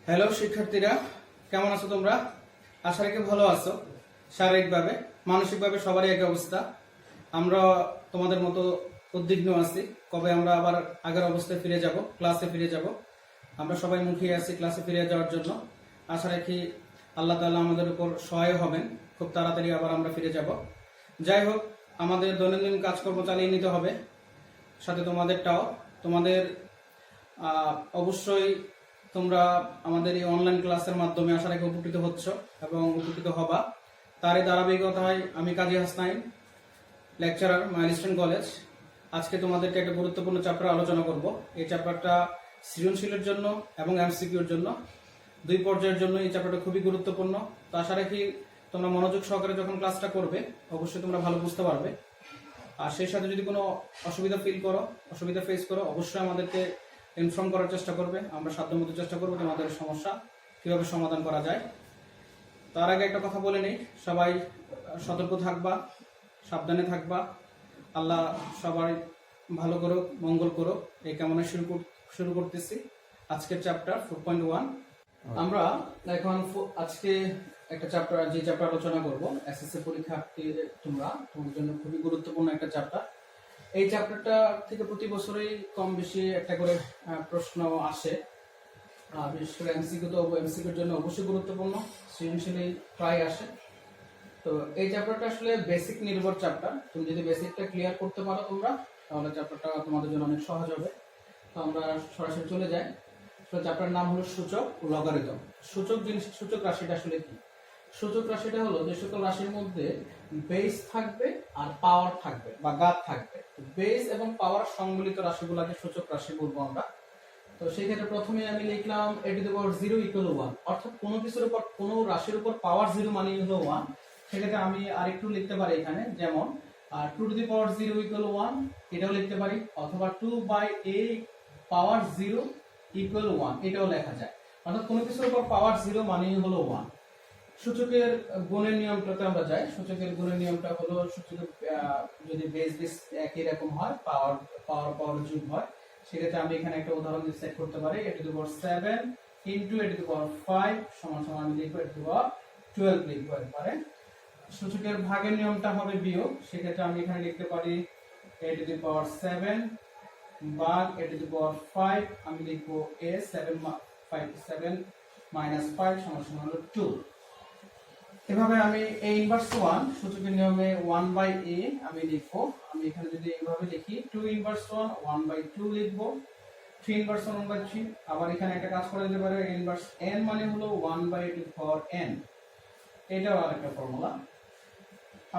Hello শিক্ষার্থীরা, কেমন আছো তোমরা? আশা রাখি ভালো আছো। শারীরিকভাবে মানসিকভাবে সবারই একই অবস্থা। আমরা তোমাদের মতো উদ্বিগ্ন আছি, কবে আমরা আবার আগের অবস্থায় ফিরে যাব, ক্লাসে ফিরে যাব। আমরা সবাই মুখিয়ে আছি ক্লাসে ফিরে যাওয়ার জন্য। আশা রাখি আল্লাহ তাআলা আমাদের উপর সহায় হবেন, খুব তাড়াতাড়ি আবার আমরা ফিরে যাব। যাই হোক, আমাদের দৈনন্দিন কাজকর্ম চালিয়ে নিতে হবে, সাথে তোমাদেরটাও। তোমাদের অবশ্যই তোমরা আমাদের এই অনলাইন ক্লাসের মাধ্যমে আশা রাখি উপকৃত হচ্ছ এবং উপকৃত হবা। তারই ধারাবাহিকতায় আমি কাজী হাসনাইন, লেকচারার, মাইলস্টোন কলেজ, আজকে তোমাদেরকে একটা গুরুত্বপূর্ণ চ্যাপ্টার আলোচনা করব। এই চ্যাপ্টারটা সৃজনশীলের জন্য এবং এমসিকিউর জন্য, দুই পর্যায়ের জন্য এই চ্যাপ্টারটা খুবই গুরুত্বপূর্ণ। তো আশা রাখি তোমরা মনোযোগ সহকারে যখন ক্লাসটা করবে অবশ্যই তোমরা ভালো বুঝতে পারবে। আর সেই সাথে যদি কোনো অসুবিধা ফেস করো অবশ্যই আমাদেরকে ইনফর্ম করার চেষ্টা করবে। আমরা সাধ্যমতো চেষ্টা করবো তোমাদের সমস্যা কিভাবে সমাধান করা যায়। তার আগে একটা কথা বলে নেই, সবাই সতর্ক থাকবা, সাবধানে থাকবা। আল্লাহ সবাই ভালো করুক, মঙ্গল করুক। এই কামনা শুরু করতেছি আজকের চ্যাপ্টার 4.1। আমরা এখন আজকে একটা চ্যাপ্টার, যে চ্যাপ্টার আলোচনা করব, এসএসসি পরীক্ষার্থী তোমাদের জন্য খুবই গুরুত্বপূর্ণ একটা চ্যাপ্টার। এই চ্যাপ্টারটা থেকে প্রতি বছরই কম বেশি একটা করে প্রশ্ন আসে। বিশেষ করে এমসিকিউর জন্য অবশ্যই গুরুত্বপূর্ণ, সৃজনশীল প্রায় আসে। তো এই চ্যাপ্টারটা আসলে বেসিক নির্ভর চ্যাপ্টার। তুমি যদি বেসিকটা ক্লিয়ার করতে পারো তোমরা, তাহলে চ্যাপ্টারটা তোমাদের জন্য অনেক সহজ হবে। তো আমরা সরাসরি চলে যাই। চ্যাপ্টারের নাম হলো সূচক ও লগারিদম। সূচক রাশিটা আসলে কি? সূচক রাশিটা হলো যে সকল রাশির মধ্যে বেস থাকবে আর পাওয়ার থাকবে বা ঘাত থাকবে। বেস এবং পাওয়ার সম্মিলিত রাশিগুলোকে সূচক রাশি বলবো আমরা। তো সেই ক্ষেত্রে প্রথমে আমি লিখলাম a to the power 0 equal 1, অর্থাৎ কোনো কিছুর উপর, কোনো রাশির উপর পাওয়ার 0 মানে হলো 1। সেক্ষেত্রে আমি আরেকটু লিখতে পারি এখানে, যেমন 2 to the power 0 equal 1, এটাও লিখতে পারি, অথবা 2 by a power 0 equal 1, এটাও লেখা যায়। অর্থাৎ কোনো কিছুর উপর পাওয়ার 0 মানে হলো 1। সূচকের গুণের নিয়মটাতে আমরা যাই। সূচকের গুণের নিয়মটা হলো, সূচকের যদি বেস একই রকম হয়, পাওয়ার যোগ হয়, সেক্ষেত্রে আমি এখানে একটা উদাহরণ দিয়ে সেট করতে পারি। a to the power 7 into a to the power 5 সমান সমান আমি লিখব a to the power 12 লিখবো একবারে। সূচকের ভাগের নিয়মটা হবে বিয়োগ, সেক্ষেত্রে আমি এখানে লিখতে পারি a to the power 7 ভাগ a to the power 5, আমি লিখবো a 7 minus 5 সমান সমান হলো 2। এভাবে আমি a ইনভার্স 1 সূচকের নিয়মে 1 by a আমি লিখবো। আমি এখানে যদি এইভাবে লিখি 2 ইনভার্স 1 by 2 লিখবো, 3 ইনভার্স 1 by 3। আবার এখানে একটা কাজ করা যেতে পারে, a ইনভার্স n মানে হলো 1 by a to the power n, এটাও আরেকটা ফর্মুলা।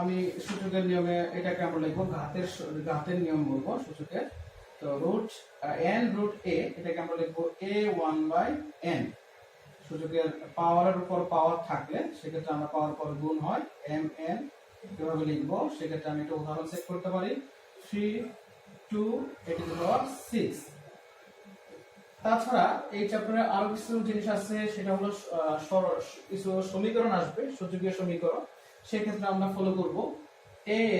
আমি সূচকের নিয়মে এটাকে আমরা লিখবো ঘাতের নিয়ম বলবো সূচকের। তো রুট n রুট a, এটাকে আমরা লিখবো a 1 by n। সূচকের পাওয়ারের উপর পাওয়ার থাকলে সেক্ষেত্রে আমরা পাওয়ার পর গুণ হয় mn, কিভাবে লিখবো সেক্ষেত্রে আমি একটা উদাহরণ সেট করতে পারি, 3 2 a to the power 6। তাছাড়া এই চ্যাপ্টারে আরো কিছু জিনিস আছে, সেটা হলো কিছু সমীকরণ আসবে, সূচকীয় সমীকরণ। সেক্ষেত্রে আমরা ফলো করব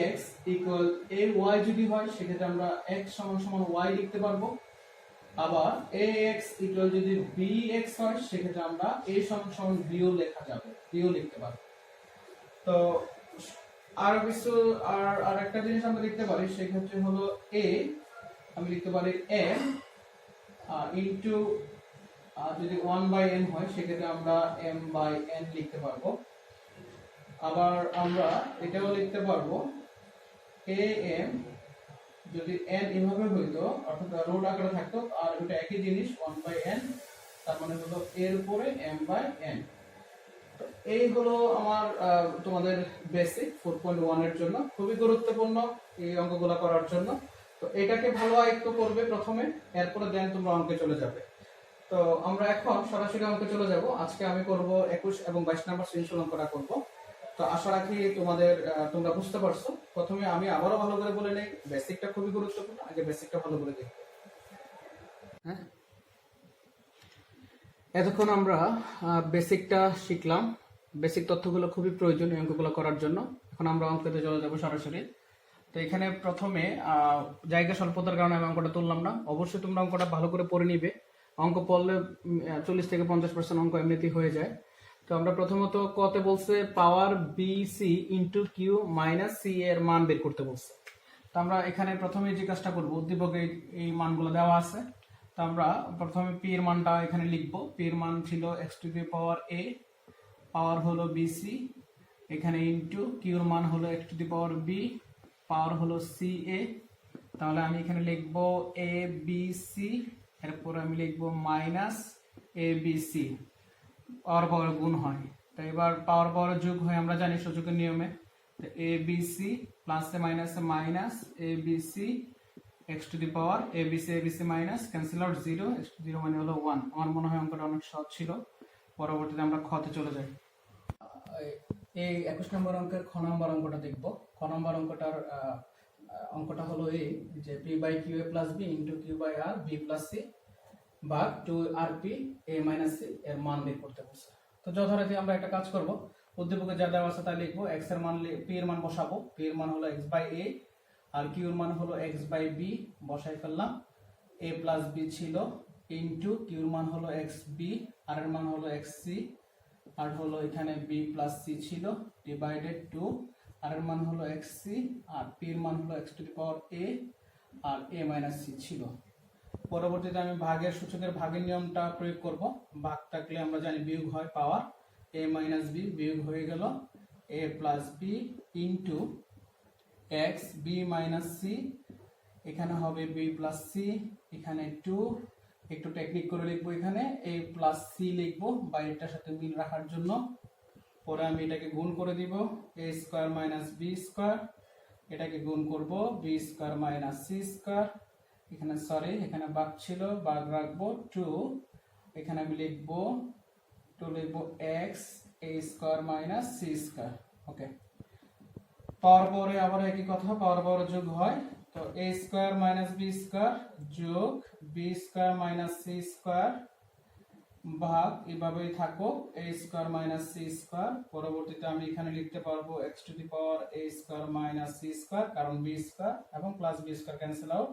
ax equal ay যদি হয় সেক্ষেত্রে আমরা x সমান সমান y লিখতে পারবো। আবার ax equal যদি bx হয় সেক্ষেত্রে আমরা a সমান সমান b ও লিখতে পারবো। তো আর কিছু আর একটা জিনিস আমরা লিখতে পারি, সেক্ষেত্রে হলো a আমি লিখতে পারি m ইনটু যদি 1 by n হয় সেক্ষেত্রে আমরা m by n লিখতে পারবো। আবার আমরা এটাও লিখতে পারবো am যদি n এভাবে হইতো, অর্থাৎ রোড আকারে থাকতো, আর ওটা একই জিনিস 1 by n, তার মানে হলো এর উপরে m by n। তো এই হলো আমার তোমাদের বেসিক 4.1 এর জন্য খুবই গুরুত্বপূর্ণ এই অঙ্কগুলো করার জন্য। তো এটাকে ভালো আয়ত্ত করবে প্রথমে, এরপরে দেন তোমরা অঙ্কে চলে যাবে। তো আমরা এখন সরাসরি অঙ্কে চলে যাব। আজকে আমি করব 21 এবং 22 নাম্বার সৃজনশীল অঙ্কটা করব। তো আশা রাখি তোমরা বুঝতে পারছো। প্রথমে আমি আবারও ভালো করে বলে নেই, বেসিকটা খুবই গুরুত্বপূর্ণ, আগে বেসিকটা ভালো করে দেখো। হ্যাঁ, এতক্ষণ আমরা বেসিকটা শিখলাম। বেসিক তথ্যগুলো খুবই প্রয়োজনীয় অঙ্কগুলো করার জন্য। এখন আমরা অঙ্কতে চলে যাব সরাসরি। তো এখানে প্রথমে জায়গা স্বল্পতার কারণে আমি অঙ্কটা তুললাম না, অবশ্যই তোমরা অঙ্কটা ভালো করে পড়ে নিবে। অঙ্ক পড়লে 40 থেকে 50% অঙ্ক এমনিতেই হয়ে যায়। তো আমরা প্রথমত কতে বলছে power B C into Q minus C এর মান বের করতে বলছে। তো আমরা এখানে প্রথমে যে কাজটা করবো, উদ্দীপকে এই মানগুলো দেওয়া আছে। তো আমরা প্রথমে পি এর মানটা এখানে লিখবো। পি এর মান ছিল এক্স টু দি পাওয়ার এ, পাওয়ার হলো বিসি, এখানে ইন্টু কিউর মান হলো X to the power B, power হলো সি এ। তাহলে আমি এখানে লিখবো এ বি সি, এরপর আমি লিখবো মাইনাস এ বি সি, পাওয়ার পাওয়ার গুণ হয়। তো এবার পাওয়ার পাওয়ার যোগ হয় আমরা জানি সূচকের নিয়মে। তো এ বি সি প্লাসে মাইনাসে minus A B C X to the power A B C minus cancel out 0, X to 0 মানে হলো 1। আমার মনে হয় অঙ্কটা অনেক সহজ ছিল। পরবর্তীতে আমরা খতে চলে যাই। এই 21 নম্বর অঙ্কের খ নম্বর অঙ্কটা দেখব। খ নম্বর অঙ্কটা হলো এই যে P by Q A plus B into Q by R B plus C বা 2rp a মাইনাস সি এর মান বের করতে বলছে। তো যথারীতি আমরা একটা কাজ করব, উদ্দীপকে যা দেওয়া আছে তা লিখবো। x এর মান পি এর মান বসাবো। পি এর মান হলো x বাই a আর কিউ এর মান হলো x বাই b, বসাই ফেললাম। a প্লাস b ছিল ইনটু কিউর মান হলো xb, আর এর মান হলো xc, আর হলো এখানে b প্লাস c ছিল ডিভাইডেড 2, আর এর মান হলো xc, আর p এর মান হলো x to the power a আর a মাইনাস c ছিল। পরবর্তীতে আমি ভাগের সূচকের ভাগের নিয়মটা প্রয়োগ করব। ভাগ থাকলে আমরা জানি বিয়োগ হয়, পাওয়ার a মাইনাস b বিয়োগ হয়ে গেল a plus b into x b minus c, এখানে হবে b প্লাস c, এখানে 2, একটু টেকনিক করে লিখবো, এখানে a প্লাস c লিখবো বাইরেটার সাথে মিল রাখার জন্য। পরে আমি এটাকে গুণ করে দিব, a square minus b square, এটাকে গুণ করব b square minus c square, এখানে সরি এখানে ভাগ ছিল ভাগ রাখবো 2, এখানে আমি লিখবো 2 লিখবো x a square minus c square. Okay, power পরে আবার একই কথা, পাওয়ার পাওয়ার যোগ হয়। তো a square minus b square যোগ b square minus c square ভাগ এভাবেই থাকো a square minus c square. পরবর্তীতে আমি এখানে লিখতে পারবো x to the power a square minus c square, কারণ b স্কোয়ার এবং plus b square cancel out.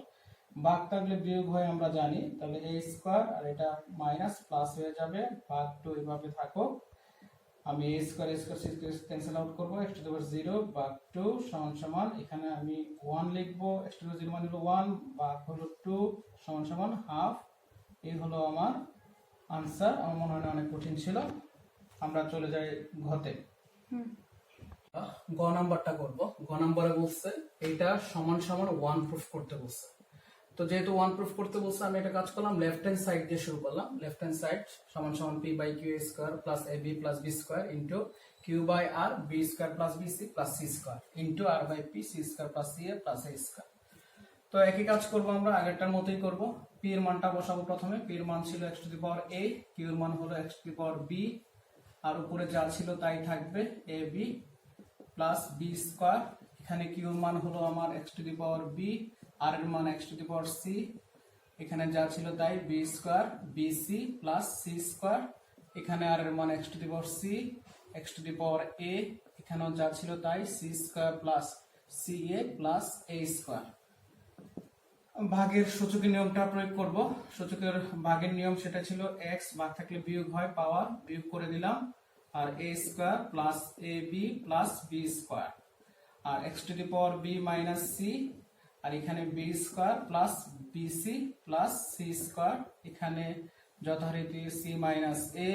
ভাগ থাকলে বিয়োগ হয় আমরা জানি, তাহলে a স্কোয়ার আর এটা মাইনাস প্লাস হয়ে যাবে, ভাগ 2 এভাবে থাকো। আমি a স্কোয়ার ক্যান্সেল আউট করব, x টু দি পাওয়ার 0 ভাগ 2 সমান সমান এখানে আমি 1 লিখবো, x টু দি পাওয়ার 0 মানে হলো 1 ভাগ হলো 2 সমান সমান হাফ। এই হলো আমার আনসার। আমার মনে হয় না অনেক কঠিন ছিল। আমরা চলে যাই ঘতে। গ নাম্বারটা করব। গ নাম্বারে বলছে এটা সমান সমান 1 প্রুফ করতে বলছে। তো যেহেতু 1 প্রুফ করতে বলছে আমি একটা কাজ করলাম, লেফট হ্যান্ড সাইড দিয়ে শুরু করলাম। লেফট হ্যান্ড সাইড সমান সমান p by Q square plus ab plus b square into Q by r b square plus bc plus c square into r by p c square plus ca plus a square. তো একই কাজ করব, আমরা আগেরটার মতোই করব। p এর মানটা বসাবো প্রথমে। p এর মান ছিল x to the power a, q এর মান হলো x to the power b, আর উপরে যা ছিল তাই থাকবে ab প্লাস b স্কয়ার। এখানে q এর মান হলো আমার x to the power b, আর এর মান x to the power c, এখানে যা ছিল তাই b square bc plus c square. এখানে আর এর মান x to the power c, x to the power a, এখানেও যা ছিল তাই c square plus ca plus a square. ভাগের সূচকের নিয়মটা প্রয়োগ করব। সূচকের ভাগের নিয়ম সেটা ছিল x, ভাগ থাকলে বিয়োগ হয়, পাওয়ার বিয়োগ করে দিলাম, আর a square plus ab plus b square, আর x to the power b minus c, আর এখানে b square plus bc plus c square, এখানে যথারীতি c minus a,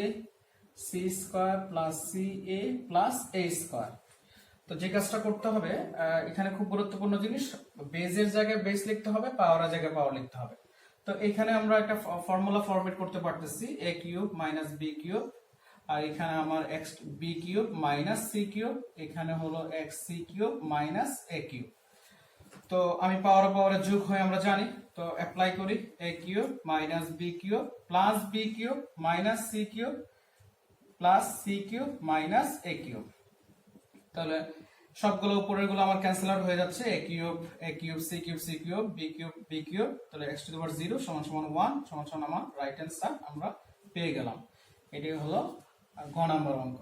c square plus ca plus a square. তো যে কাজটা করতে হবে এখানে খুব গুরুত্বপূর্ণ জিনিস, বেজের জায়গায় বেস লিখতে হবে, পাওয়ারের জায়গায় পাওয়ার লিখতে হবে। তো এখানে আমরা একটা ফর্মুলা ফরম্যাট করতে পারতেছি, a cube minus b cube, আর এখানে আমার x b cube minus c cube, এখানে হলো x c cube minus a cube. তো আমি পাওয়ারের যোগ হয় আমরা জানি, তো অ্যাপ্লাই করি a cube minus b cube plus b cube minus c cube plus c cube minus a cube. তাহলে সবগুলো উপরের গুলো আমার ক্যান্সেল আউট হয়ে যাচ্ছে, a cube c cube c cube b cube, তাহলে x টু দি পাওয়ার 0 সমান সমান 1 সমান সমান আমার রাইট অ্যান্সার আমরা পেয়ে গেলাম। এটি হলো গ নাম্বার অঙ্ক।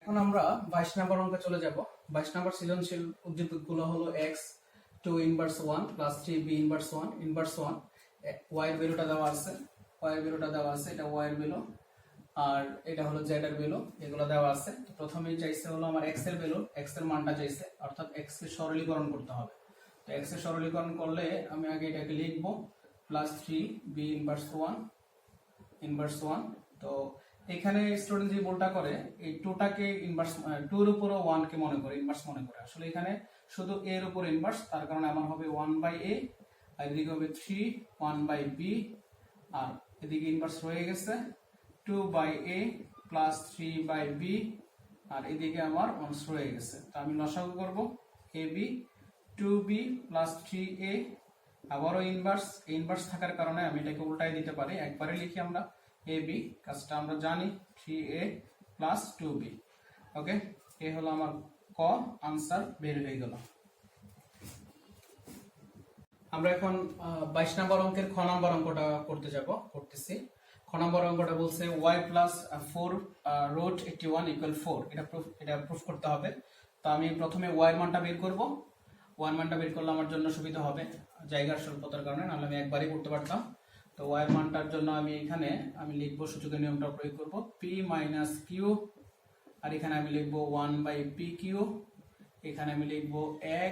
এখন আমরা 22 নাম্বার অঙ্কে চলে যাব। 22 নাম্বার সৃজনশীল উদ্দীপকগুলো হলো x 2 inverse 1 plus 3 b inverse 1 inverse 1, y এর ভ্যালুটা দেওয়া আছে। ওয়াই এর ভ্যালুটা দেওয়া আছে, এটা ওয়াই এর ভ্যালু, আর এটা হলো জেড এর ভ্যালু, এগুলো দেওয়া আছে। তো প্রথমেই চাইছে হলো আমার এক্স এর ভ্যালু, এক্স এর মানটা চাইছে, অর্থাৎ এক্স কে সরলীকরণ করতে হবে। তো এক্স এর সরলীকরণ করলে আমি আগে এটাকে লিখব প্লাস 3 বি ইনভার্স 1। তো এখানে স্টুডেন্ট যে ভুলটা করে, এই 2টাকে ইনভার্স 2 এর উপর 1 কে মনে করে ইনভার্স মনে করে, আসলে এখানে শুধু a এর উপর ইনভার্স, তার কারণে আমার হবে 1/a, আর এদিকে হবে 3 1/b, আর এদিকে ইনভার্স হয়ে গেছে 2/a প্লাস 3/b, আর এদিকে আমার 1 হয়ে গেছে। তো আমি লসাগু করব ab 2b প্লাস 3a, আবারও ইনভার্স থাকার কারণে আমি এটাকে উল্টাই দিতে পারি, একবারে লিখি আমরা ab, কাজটা আমরা জানি 3a প্লাস 2b। ওকে, এই হলো আমার ক আনসার বের হয়ে গেল। আমরা এখন 22 নম্বর অঙ্কের খ নম্বর অঙ্কটা করতেছি। খ নম্বর অঙ্কটা বলছে y প্লাস 4 রুট 81 ইকুয়াল 4, এটা প্রুফ করতে হবে। তো আমি প্রথমে y এর মানটা বের করব, y এর মানটা বের করলে আমার জন্য সুবিধা হবে জায়গার স্বল্পতার কারণে, নাহলে আমি একবারই করতে পারতাম। তো y এর মানটার জন্য আমি এখানে লিখব সূচকের নিয়মটা প্রয়োগ করব p মাইনাস q, আর এখানে আমি লিখব 1/pq, এখানে আমি লিখব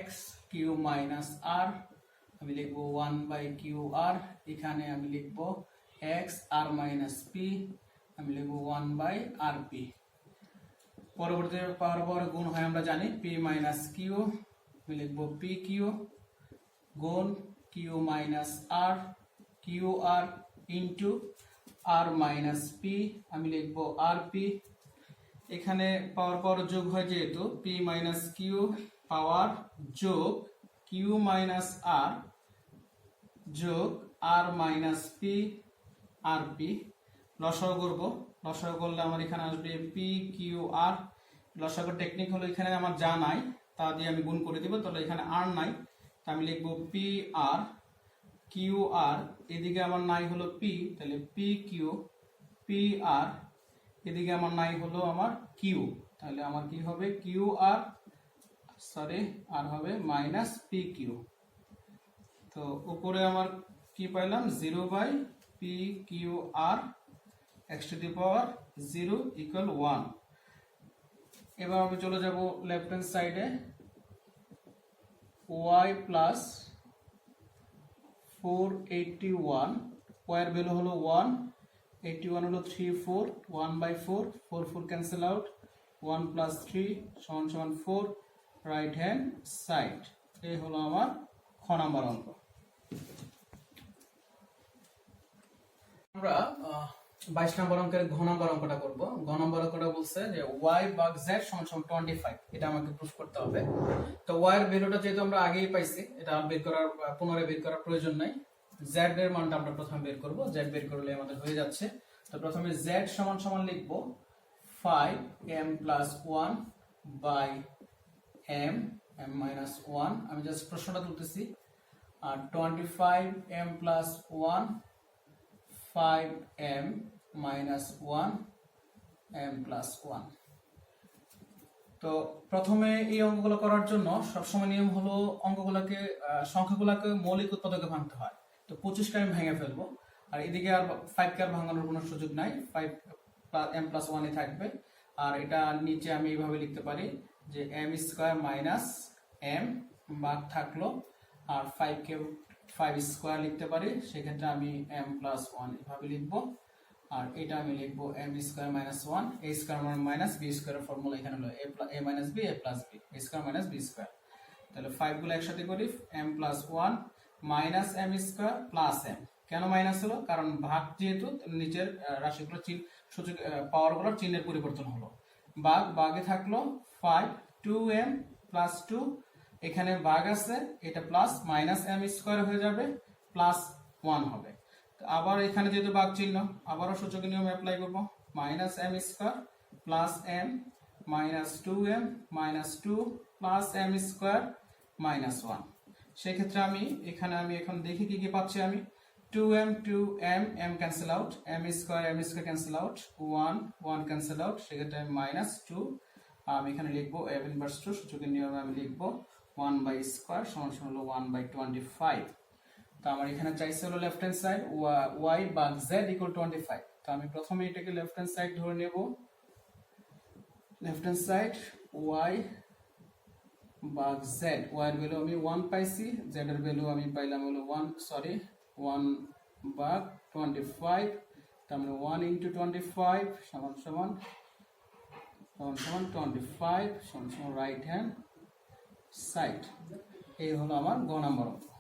x q মাইনাস r, আমি লিখব 1/qr, এখানে আমি লিখব x r মাইনাস p, আমি লিখব 1/rp। পরবর্তী পাওয়ার পর গুণ হয় আমরা জানি p মাইনাস q, আমি লিখব pq গুণ q minus r qr into r minus p, আমি লিখব rp। এখানে পাওয়ার পর যোগ হয় যেহেতু p মাইনাস q পাওয়ার যোগ q মাইনাস r যোগ r মাইনাস p rp, লসাগু করব, লসাগু করলে আমার এখানে আসবে p q r। লসাগু টেকনিক হলো এখানে আমার যা নাই তা দিয়ে আমি গুণ করে দিব, তাহলে এখানে r নাই, তা আমি লিখব p r q r, এদিকে আমার নাই হলো p, তাহলে p q p r, এদিকে আমার নাই হলো আমার q, তাহলে আমার কি হবে q r, সরি আর হবে মাইনাস p q। তো উপরে আমার কি পাইলাম 0/pqr x to the power 0 equal 1। এবার আমি চলে যাব লেফট হ্যান্ড সাইডে, y প্লাস 481, y এর ভ্যালু হলো 1, 81 হলো 3 4, 1/4, 4 4 ক্যান্সেল আউট, 1 প্লাস 3 সমান সমান 4, রাইট হ্যান্ড সাইড। এই হলো আমার খ নাম্বার অঙ্ক। আমরা 22 নম্বর অঙ্কের ঘ নম্বর অঙ্কটা করব। ঘ নম্বর অঙ্কটা বলছে যে y ভাগ z সমান সমান 25, এটা আমাকে প্রুফ করতে হবে। তো y এর ভ্যালুটা যেহেতু আমরা আগেই পাইছি, এটা পুনরায় বের করার প্রয়োজন নাই। z এর মানটা আমরা প্রথমে বের করব, z বের করলে আমাদের হয়ে যাচ্ছে। তো প্রথমে z সমান সমান লিখব 5m plus 1 by m minus 1, আমি জাস্ট প্রশ্নটা তুলতেছি, আর 25m plus 1 5m minus 1 m plus 1। তো প্রথমে এই অঙ্কগুলো করার জন্য সবসময় নিয়ম হলো সংখ্যাগুলোকে মৌলিক উৎপাদকে ভাঙতে হয়। তো 25কে আমি ভেঙে ফেলবো, আর এদিকে আর 5কে আর ভাঙানোর কোনো সুযোগ নাই, 5m plus 1 থাকবে। আর এটা নিচে আমি এইভাবে লিখতে পারি যে m স্কয়ার মাইনাস m ভাগ থাকলো, আর 5কে 5 স্কয়ার লিখতে পারি, সেক্ষেত্রে আমি m plus 1 এভাবে লিখবো। আর এটা আমি লিখবো m square minus 1, a square minus b স্কয়ারের ফর্মুলা এখানে হলো a minus b a plus b, a square minus b square. তাহলে 5 গুলো একসাথে করি, m plus 1 minus m square plus m। কেন মাইনাস হলো? কারণ ভাগ যেহেতু, নিচের রাশিগুলোর সূচক পাওয়ারগুলোর চিহ্নের পরিবর্তন হলো। ভাগে থাকলো 5 2m প্লাস 2, এখানে ভাগ আছে, এটা প্লাস মাইনাস m স্কয়ার হয়ে যাবে, প্লাস 1 হবে। আবার এখানে যেহেতু ভাগ চিহ্ন, আবারও সূচকের নিয়ম অ্যাপ্লাই করব, minus m square plus m minus 2m minus 2 plus m square minus 1। সেক্ষেত্রে আমি এখন দেখি কি কি পাচ্ছি। আমি 2m 2m m cancel out, m square cancel out, 1 1 cancel out, সেক্ষেত্রে আমি মাইনাস 2, আমি এখানে লিখবো m ইনভার্স 2, সূচকের নিয়মে আমি লিখবো 1 বাই স্কয়ার সমান সমান হলো 1/25। তো তো আমার এখানে চাইছে হলো লেফট হ্যান্ড সাইড ওয়াই বাঘ জেড ইকুয়াল 25। তো আমি প্রথমে এটাকে লেফট হ্যান্ড সাইড ধরে নেব। লেফট হ্যান্ড সাইড ওয়াই বাঘ জেড, ওয়াই এর ভ্যালু আমি 1 পাইছি, জেড এর ভ্যালু আমি পাইলাম হলো 1 বাঘ 25। তার মানে 1 ইন্টু 25 সমান সমান 25 সমান সমান রাইট হ্যান্ড সাইড। এই হলো আমার গ নাম্বার অঙ্ক।